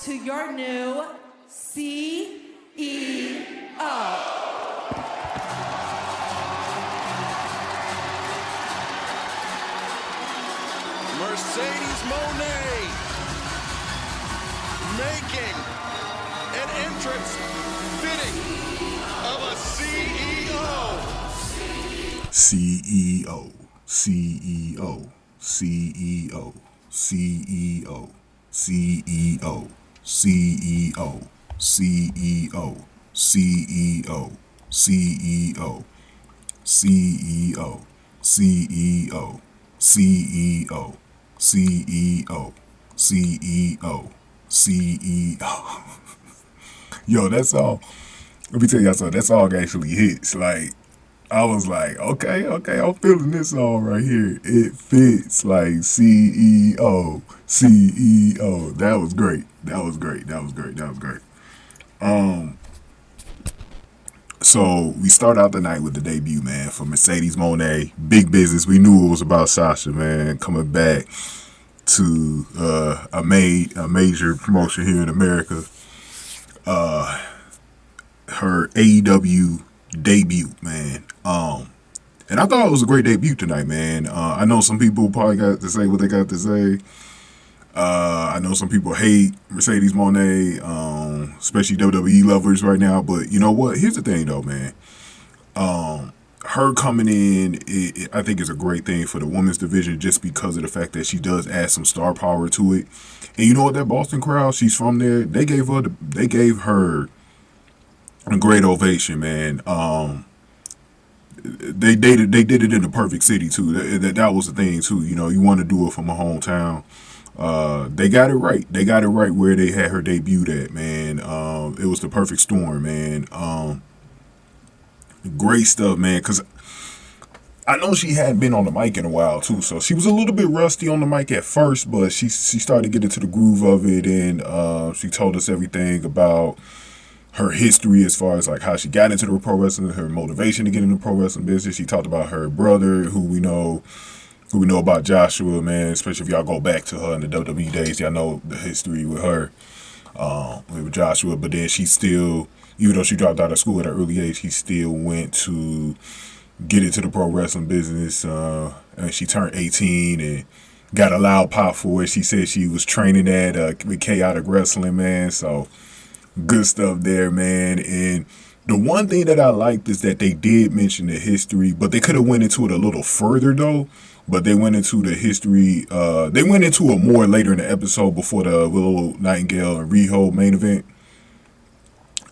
to your new CEO. Mercedes Mone making an entrance fitting of a CEO. CEO, CEO, CEO, CEO, CEO, CEO, CEO, CEO, CEO, CEO, CEO, CEO, CEO, CEO, CEO. Yo, that song, let me tell y'all something, that song actually hits. Like, I was like, okay, I'm feeling this song right here. It fits like CEO, CEO. That was great. So we start out the night with the debut, man, for Mercedes Mone. Big business. We knew it was about Sasha, man, coming back to a major promotion here in America. Her AEW debut, man. And I thought it was a great debut tonight, man. I know some people probably got to say what they got to say. I know some people hate Mercedes Mone, especially WWE lovers right now. But you know what? Here's the thing, though, man. Her coming in, I think is a great thing for the women's division just because of the fact that she does add some star power to it. And you know what? That Boston crowd, she's from there. They gave her a great ovation, man. They did it in the perfect city too. That was the thing too. You know, you want to do it from a hometown. They got it right. They got it right where they had her debuted at, man. It was the perfect storm, man. Great stuff, man. Cause I know she hadn't been on the mic in a while too, so she was a little bit rusty on the mic at first, but she started to get into the groove of it, and she told us everything about her history as far as like how she got into the pro wrestling, her motivation to get into the pro wrestling business. She talked about her brother, who we know about Joshua, man, especially if y'all go back to her in the WWE days, y'all know the history with her, with Joshua. But then she still, even though she dropped out of school at an early age, she still went to get into the pro wrestling business, and she turned 18 and got a loud pop for it. She said she was training at with Chaotic Wrestling, man, so good stuff there, man. And the one thing that I liked is that they did mention the history, but they could have went into it a little further though. But they went into the history. They went into it more later in the episode before the Willow Nightingale and Riho main event,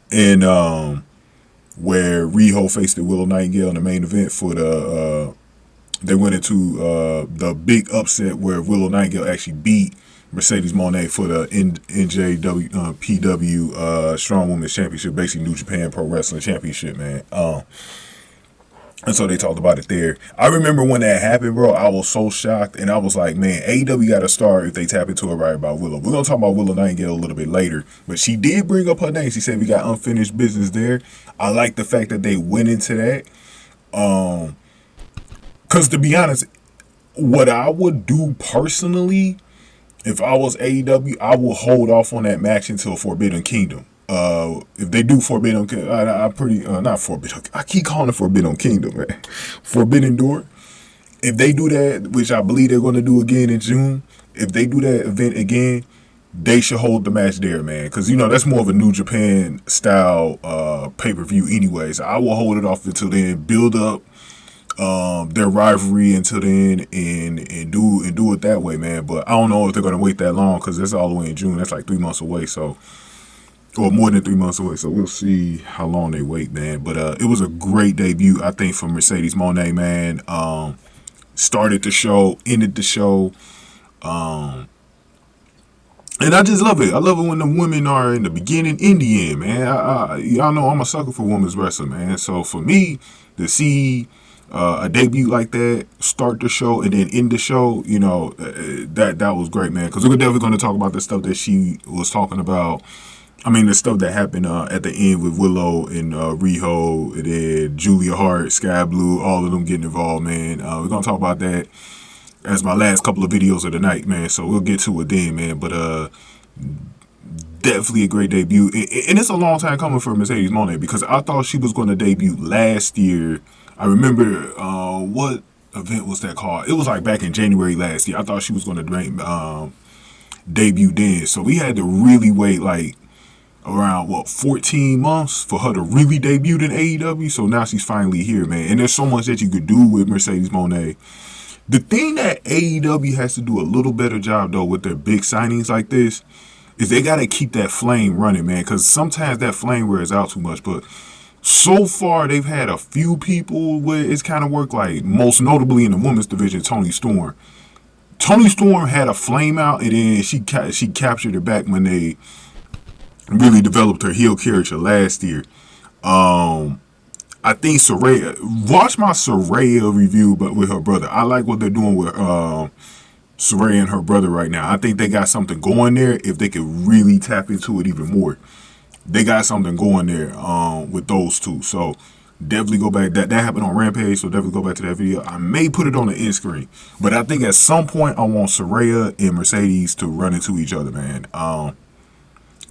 and where Riho faced the Willow Nightingale in the main event for the. They went into the big upset where Willow Nightingale actually beat Mercedes Mone for the NJPW Strong Women's Championship, basically New Japan Pro Wrestling Championship, man. And so they talked about it there. I remember when that happened, bro, I was so shocked, and I was like, man, AEW got to start if they tap into it right about Willow. We're going to talk about Willow Nightingale a little bit later, but she did bring up her name. She said we got unfinished business there. I like the fact that they went into that. Because to be honest, what I would do personally, if I was AEW, I will hold off on that match until Forbidden Kingdom. If they do Forbidden Kingdom, not Forbidden. I keep calling it Forbidden Kingdom, man. Forbidden Door. If they do that, which I believe they're going to do again in June, if they do that event again, they should hold the match there, man. Because, you know, that's more of a New Japan style pay-per-view anyways. I will hold it off until then, build up their rivalry until then, and do it that way, man. But I don't know if they're going to wait that long because that's all the way in June. That's like 3 months away, so, or more than 3 months away. So we'll see how long they wait, man. But it was a great debut, I think, for Mercedes Mone, man. Started the show, ended the show, and I just love it. I love it when the women are in the beginning, in the end, man. Y'all know I'm a sucker for women's wrestling, man. So for me to see a debut like that, start the show and then end the show, you know, that was great, man. Because we're definitely going to talk about the stuff that she was talking about. I mean, the stuff that happened at the end with Willow and Riho, and then Julia Hart, Sky Blue, all of them getting involved, man. We're going to talk about that as my last couple of videos of the night, man. So we'll get to it then, man. But definitely a great debut. And it's a long time coming for Mercedes Mone because I thought she was going to debut last year. I remember, what event was that called? It was like back in January last year. I thought she was going to debut then. So we had to really wait like around 14 months for her to really debut in AEW. So now she's finally here, man. And there's so much that you could do with Mercedes Mone. The thing that AEW has to do a little better job though with their big signings like this is they gotta keep that flame running, man. Because sometimes that flame wears out too much. But so far they've had a few people where it's kind of worked. Like most notably in the women's division, Toni Storm. Toni Storm had a flame out, and then she captured it back when they really developed her heel character last year. I think Saraya. Watch my Saraya review, but with her brother. I like what they're doing with Saraya and her brother right now. I think they got something going there. If they could really tap into it even more, they got something going there with those two. So definitely go back. That happened on Rampage, so definitely go back to that video. I may put it on the end screen, but I think at some point I want Saraya and Mercedes to run into each other, man.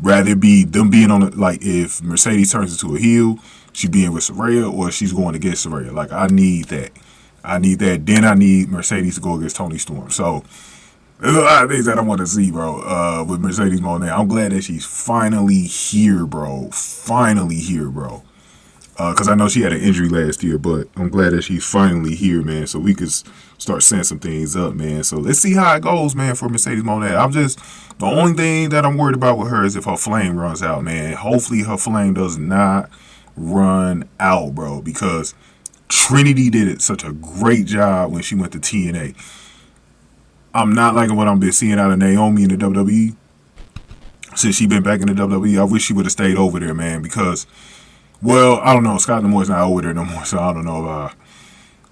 Rather be them being on it, like if Mercedes turns into a heel, she being with Saraya, or she's going against Saraya. Like I need that. Then I need Mercedes to go against Toni Storm. So there's a lot of things that I want to see, bro. With Mercedes Mone, I'm glad that she's finally here, bro. Because I know she had an injury last year, but I'm glad that she's finally here, man. So we could start setting some things up, man. So let's see how it goes, man, for Mercedes Mone. The only thing that I'm worried about with her is if her flame runs out, man. Hopefully her flame does not run out, bro, because Trinity did such a great job when she went to TNA. I'm not liking what I've been seeing out of Naomi in the WWE since she been back in the WWE. I wish she would have stayed over there, man, because, well, I don't know. Scott D'Amore's not over there no more, so I don't know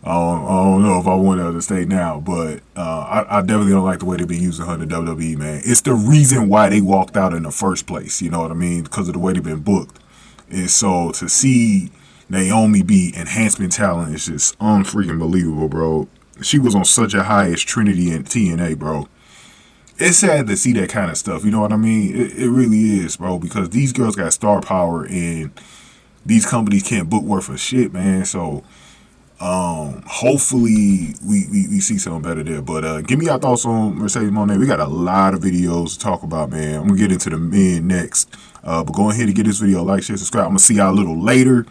if I want her to stay now. But I definitely don't like the way they've been using her in the WWE, man. It's the reason why they walked out in the first place. You know what I mean? Because of the way they've been booked. And so to see Naomi be enhancement talent is just unfreaking believable, bro. She was on such a high as Trinity and TNA, bro. It's sad to see that kind of stuff. You know what I mean? It really is, bro, because these girls got star power and these companies can't book worth of shit, man. So hopefully we see something better there. But give me your thoughts on Mercedes Mone. We got a lot of videos to talk about, man. I'm gonna get into the men next. But go ahead and get this video a like, share, subscribe. I'm gonna see y'all a little later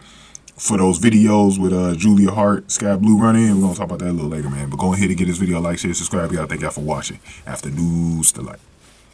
for those videos with Julia Hart, Sky Blue running. We're gonna talk about that a little later, man. But go ahead and get this video a like, share, subscribe. Y'all, thank y'all for watching. After news to light.